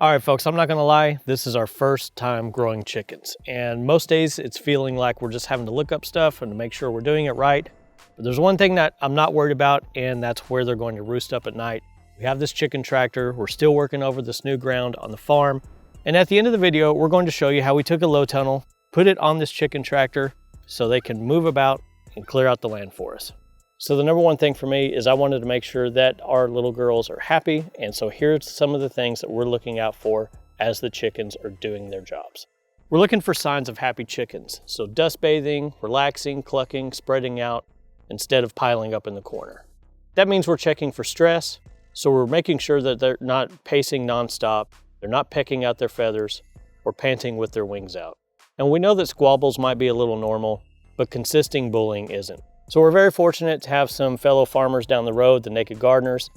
All right, folks, I'm not gonna lie, this is our first time growing chickens. And most days it's feeling like we're just having to look up stuff and to make sure we're doing it right. But there's one thing that I'm not worried about, and that's where they're going to roost up at night. We have this chicken tractor. We're still working over this new ground on the farm. And at the end of the video, we're going to show you how we took a low tunnel, put it on this chicken tractor so they can move about and clear out the land for us. So the number one thing for me is I wanted to make sure that our little girls are happy. And so here's some of the things that we're looking out for as the chickens are doing their jobs. We're looking for signs of happy chickens. So dust bathing, relaxing, clucking, spreading out instead of piling up in the corner. That means we're checking for stress. So we're making sure that they're not pacing nonstop, they're not pecking out their feathers or panting with their wings out. And we know that squabbles might be a little normal, but consistent bullying isn't. So we're very fortunate to have some fellow farmers down the road, the Naked Gardeners,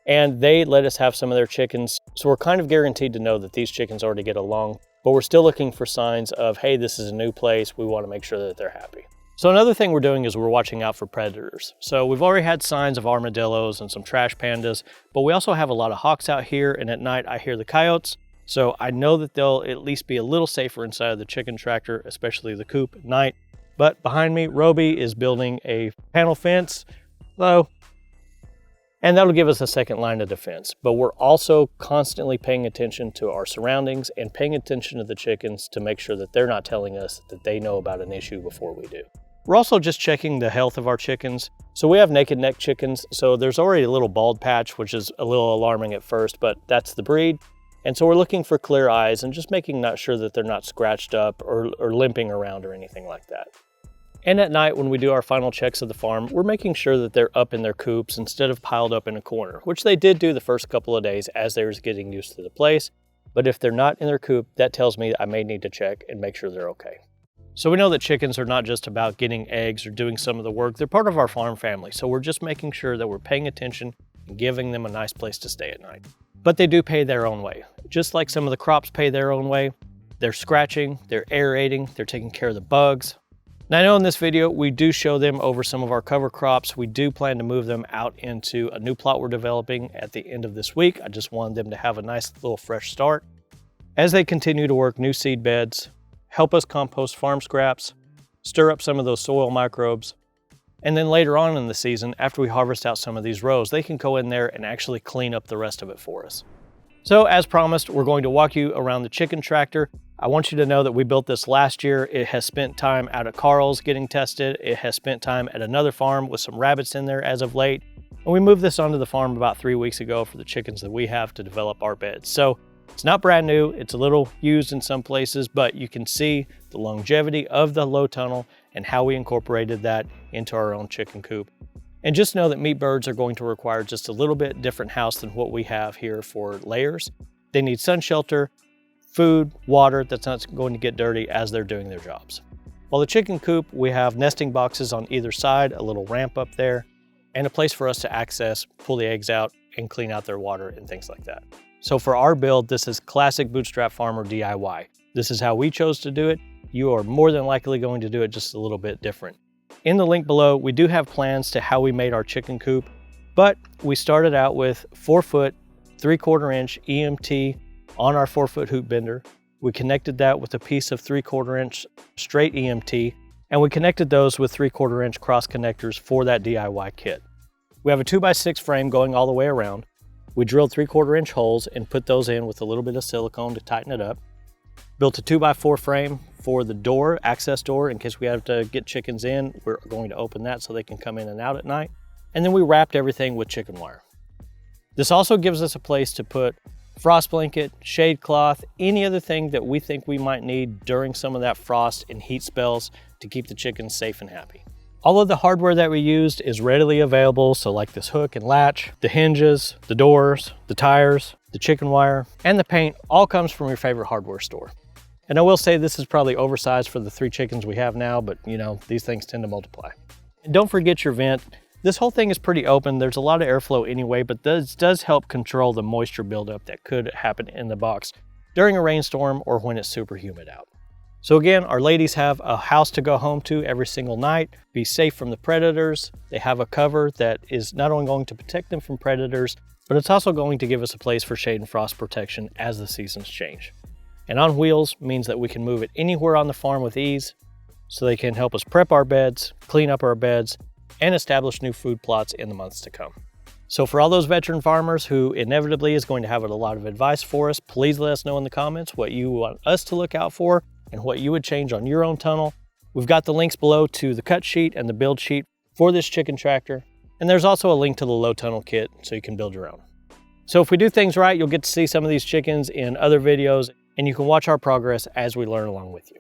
and they let us have some of their chickens. So we're kind of guaranteed to know that these chickens already get along, but we're still looking for signs of, hey, this is a new place. We want to make sure that they're happy. So another thing we're doing is we're watching out for predators. So we've already had signs of armadillos and some trash pandas, but we also have a lot of hawks out here, and at night I hear the coyotes. So I know that they'll at least be a little safer inside of the chicken tractor, especially the coop at night. But behind me, Roby is building a panel fence, and that'll give us a second line of defense. But we're also constantly paying attention to our surroundings and paying attention to the chickens to make sure that they're not telling us that they know about an issue before we do. We're also just checking the health of our chickens. So we have naked neck chickens, so there's already a little bald patch, which is a little alarming at first, but that's the breed. And so we're looking for clear eyes and just making sure that they're not scratched up or limping around or anything like that. And at night, when we do our final checks of the farm, we're making sure that they're up in their coops instead of piled up in a corner, which they did do the first couple of days as they were getting used to the place. But if they're not in their coop, that tells me I may need to check and make sure they're okay. So we know that chickens are not just about getting eggs or doing some of the work. They're part of our farm family. So we're just making sure that we're paying attention and giving them a nice place to stay at night. But they do pay their own way. Just like some of the crops pay their own way, they're scratching, they're aerating, they're taking care of the bugs. Now I know in this video, we do show them over some of our cover crops. We do plan to move them out into a new plot we're developing at the end of this week. I just wanted them to have a nice little fresh start. As they continue to work new seed beds, help us compost farm scraps, stir up some of those soil microbes, and then later on in the season, after we harvest out some of these rows, they can go in there and actually clean up the rest of it for us. So as promised, we're going to walk you around the chicken tractor. I want you to know that we built this last year. It has spent time out at Carl's getting tested. It has spent time at another farm with some rabbits in there as of late. And we moved this onto the farm about 3 weeks ago for the chickens that we have to develop our beds. So it's not brand new. It's a little used in some places, but you can see the longevity of the low tunnel and how we incorporated that into our own chicken coop. And just know that meat birds are going to require just a little bit different house than what we have here for layers. They need sun shelter, food, water that's not going to get dirty as they're doing their jobs. While the chicken coop, we have nesting boxes on either side, a little ramp up there, and a place for us to access, pull the eggs out, and clean out their water and things like that. So for our build, this is classic Bootstrap Farmer DIY. This is how we chose to do it. You are more than likely going to do it just a little bit different. In the link below, we do have plans to how we made our chicken coop, but we started out with 4-foot, 3/4 inch EMT on our 4-foot hoop bender. We connected that with a piece of 3/4 inch straight EMT, and we connected those with 3/4 inch cross connectors for that DIY kit. We have a 2x6 frame going all the way around. We drilled 3/4 inch holes and put those in with a little bit of silicone to tighten it up. Built a 2x4 frame for the door, access door, in case we have to get chickens in. We're going to open that so they can come in and out at night. And then we wrapped everything with chicken wire. This also gives us a place to put frost blanket, shade cloth, any other thing that we think we might need during some of that frost and heat spells to keep the chickens safe and happy. All of the hardware that we used is readily available, so like this hook and latch, the hinges, the doors, the tires, the chicken wire, and the paint all comes from your favorite hardware store. And I will say this is probably oversized for the 3 chickens we have now, but you know, these things tend to multiply. And don't forget your vent. This whole thing is pretty open. There's a lot of airflow anyway, but this does help control the moisture buildup that could happen in the box during a rainstorm or when it's super humid out. So again, our ladies have a house to go home to every single night, be safe from the predators. They have a cover that is not only going to protect them from predators, but it's also going to give us a place for shade and frost protection as the seasons change. And on wheels means that we can move it anywhere on the farm with ease, so they can help us prep our beds, clean up our beds, and establish new food plots in the months to come. So for all those veteran farmers who inevitably is going to have a lot of advice for us, please let us know in the comments what you want us to look out for and what you would change on your own tunnel. We've got the links below to the cut sheet and the build sheet for this chicken tractor. And there's also a link to the low tunnel kit so you can build your own. So if we do things right, you'll get to see some of these chickens in other videos, and you can watch our progress as we learn along with you.